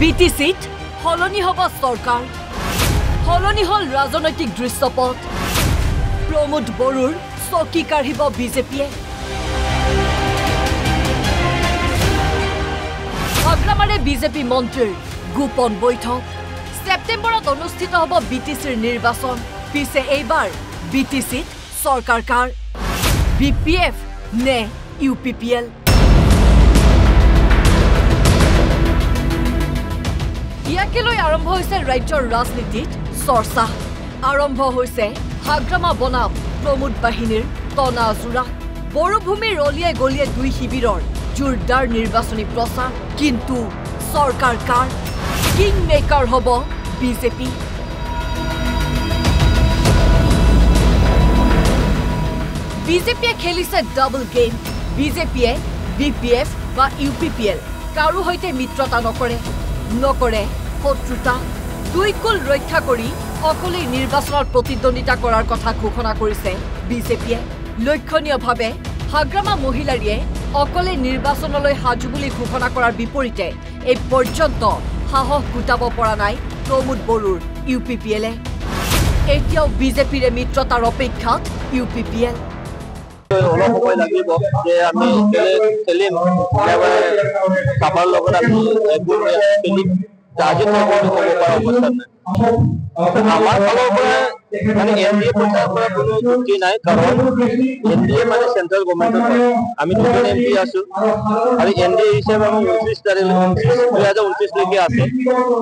BTCত হলনি হব সৰকাৰ হলনি হল ৰাজনৈতিক দৃশ্যপট প্ৰমোদ বড়ুৰ চকী কাঢ়িব বিজেপিয়ে হাগ্ৰামাৰে বিজেপি মন্ত্ৰীৰ গোপন বৈঠক সেপ্টেম্বৰত অনুষ্ঠিত হ'ব BTCৰ নিৰ্বাচন পিছে এইবাৰ BTCত সৰকাৰ কাৰ BPF নে UPPL ইয়াকে লৈ আৰম্ভ হৈছে ৰাজ্যৰ ৰাজনীতিত চৰ্চা আৰম্ভ হৈছে হাগ্ৰামা বনাম প্ৰমোদ বাহিনীৰ তনাজোৰা বড়োভূমিৰ অলিয়ে গলিয়ে দুই শিবিৰৰ জোৰদাৰ নিৰ্বাচনী প্ৰচাৰ কিন্তু সৰকাৰ কাৰ কিং মেকাৰ হ'ব বিজেপি বিজেপিয়ে খেলিছে ডাবল গেম বিজেপিয়ে BPF বা UPPL কাৰো হৈতে মিত্ৰতা নকৰে শত্ৰুতা দুই কুল ৰক্ষা কৰি অকলে নিৰ্বাচনৰ প্ৰতিদ্বন্দিতা কৰাৰ কথা ঘোষণা কৰিছে বিজেপিয়ে লক্ষণীয়ভাৱে হাগ্ৰামা মহিলাৰীয়ে অকলে নিৰ্বাচনলৈ সাজু বুলি ঘোষণা কৰাৰ বিপৰীতে এই পৰ্যন্ত সাহস গোটাব পৰা নাই প্ৰমোদ বড়ুৰ UPPLে এতিয়াও বিজেপিৰে মিত্ৰতাৰ অপেক্ষাত UPPL অলপ সময় লাগিব যে আমি খেলিম কাবাৰ লগত আমি খেলিম আজি হ'ব পৰা অৱস্থা নাই আমাৰ ফালৰ পৰা মানে এনডিএ প্ৰচাৰ কৰা কোনো যুক্তি নাই কাৰণ এনডিএ মানে চেন্ট্ৰেল গভৰ্ণমেণ্টৰ আমি দুজন এমপি আছো আৰু এনডিএ হিচাপে আমি 2029 লৈকে আছে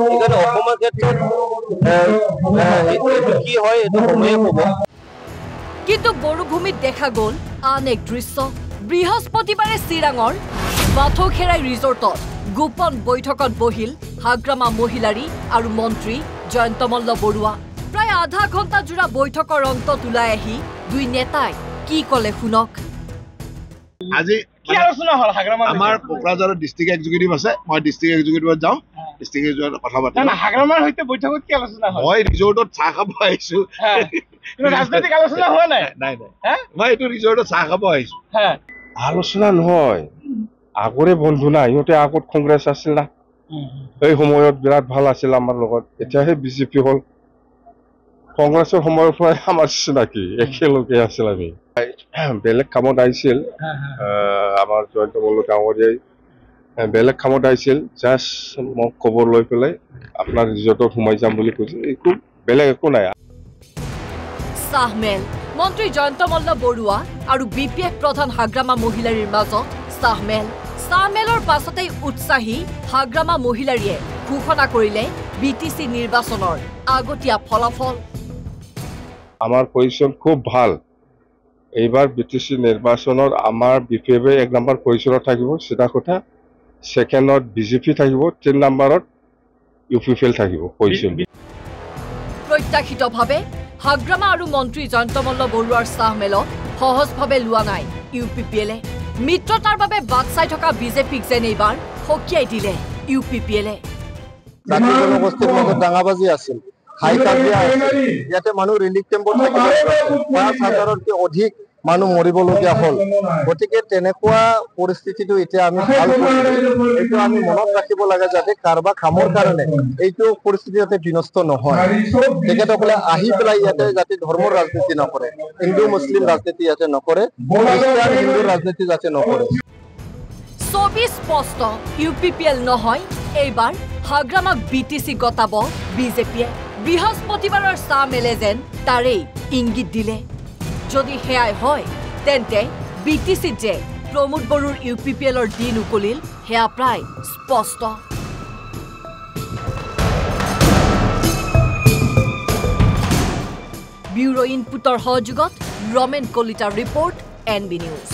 সেইকাৰণে অসমৰ ক্ষেত্ৰত কি হয় এইটো সময়ে হ'ব কিন্তু বড়োভূমিত দেখা গ'ল আন এক দৃশ্য বৃহস্পতিবাৰে চিৰাঙৰ বাথৌখেৰাই ৰিজৰ্টত গোপন বৈঠকত বহিল হাগ্ৰামা মহিলাৰী আৰু মন্ত্ৰী জয়ন্ত মল্ল বৰুৱা প্ৰায় আধা ঘণ্টা জোৰা বৈঠকৰ অন্তত ওলাই আহি দুই নেতাই কি ক'লে শুনক আজি কি আলোচনা হ'ল হাগ্ৰামা আমাৰ কোকৰাঝাৰৰ ডিস্ট্ৰিক্ট এক্সিকিউটিভ আছে মই ডিস্ট্ৰিক্ট এক্সিকিউটিভত যাওঁ ডিস্ট্ৰিক্ট এক্সিকিউটিভত কথা পাতিম না হাগ্ৰামাৰ হৈতে বৈঠকত কি আলোচনা হ'ল মই ৰিজৰ্টত চাহ খাব আহিছো কিন্তু ৰাজনৈতিক আলোচনা হোৱা নাই নাই মই এইটো ৰিজৰ্টত চাহ খাব আহিছো আলোচনা নহয় আগৰে বন্ধু না ইহঁতে আগত কংগ্ৰেছ আছিল না এই সময়ত বিৰাট ভাল আছিল আমাৰ লগত এতিয়াহে বিজেপি হ'ল কংগ্ৰেছৰ সময়ৰ পৰাই আমাৰ চিনাকি একেলগে আছিল আমি বেলেগ কামত আহিছিল আমাৰ জয়ন্ত মল্ল ডাঙৰীয়াই বেলেগ কামত আহিছিল জাষ্ট মোক খবৰ লৈ পেলাই আপোনাৰ ৰিজৰ্টত সোমাই যাম বুলি কৈছিল একো বেলেগ একো নাই চাহমেল মন্ত্ৰী জয়ন্ত মল্ল বৰুৱা আৰু BPF প্ৰধান হাগ্ৰামা মহিলাৰীৰ মাজত চাহমেলৰ পাছতেই উৎসাহী হাগ্ৰামা মহিলাৰীয়ে ঘোষণা কৰিলে BTC নিৰ্বাচনৰ আগতীয়া ফলাফল আমাৰ পজিশন খুব ভাল এইবাৰ BTC নিৰ্বাচনৰ আমাৰ BPF এক নম্বৰ পজিশনত থাকিব সিধা কথা সেকেন্ডত বিজেপি থাকিব 3 নম্বৰত UPPL থাকিব পজিশন প্ৰত্যাশিতভাৱে হাগ্ৰামা আৰু মন্ত্ৰী জয়ন্ত মল্ল বৰুৱাৰ চাহমেলত সহজভাৱে লোৱা নাই UPPLে মিত্ৰতাৰ বাবে বাট চাই থকা বিজেপিক যেন এইবাৰ হকিয়াই দিলে UPPLে জাতি জনগোষ্ঠীৰ লগত দাঙাবাজি আছিল হাই কাজিয়া আছিল ইয়াতে মানুহ ৰিলিফ কেম্পত থাকিছিল 5,000তকৈ অধিক মানুহ মৰিবলগীয়া হ'ল গতিকে তেনেকুৱা পৰিস্থিতিটো এতিয়া আমি ভাল এইটো আমি মনত ৰাখিব লাগে যাতে কাৰোবাৰ কামৰ কাৰণে এইটো পৰিস্থিতি যাতে বিনষ্ট নহয় তেখেতসকলে আহি পেলাই ইয়াতে যাতে ধৰ্মৰ ৰাজনীতি নকৰে হিন্দু মুছলিম ৰাজনীতি ইয়াতে নকৰে খ্ৰীষ্টিয়ান হিন্দু ৰাজনীতি যাতে নকৰে ছবি স্পষ্ট UPPL নহয় এইবাৰ হাগ্ৰামাক BTC গতাব বিজেপিয়ে বৃহস্পতিবাৰৰ চাহমেলে যেন তাৰেই ইংগিত দিলে যদি হেয়াই হয় তেন্তে BTC যে প্ৰমোদ বড়ুৰ UPPLৰ দিন উকলিল হেয়া প্ৰায় স্পষ্ট ব্যুৰো ইনপুটৰ সহযোগত ৰমেন কলিতাৰ report NB news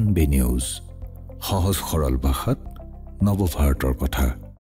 NB news সহজ সৰল ভাষাত নৱভাৰতৰ কথা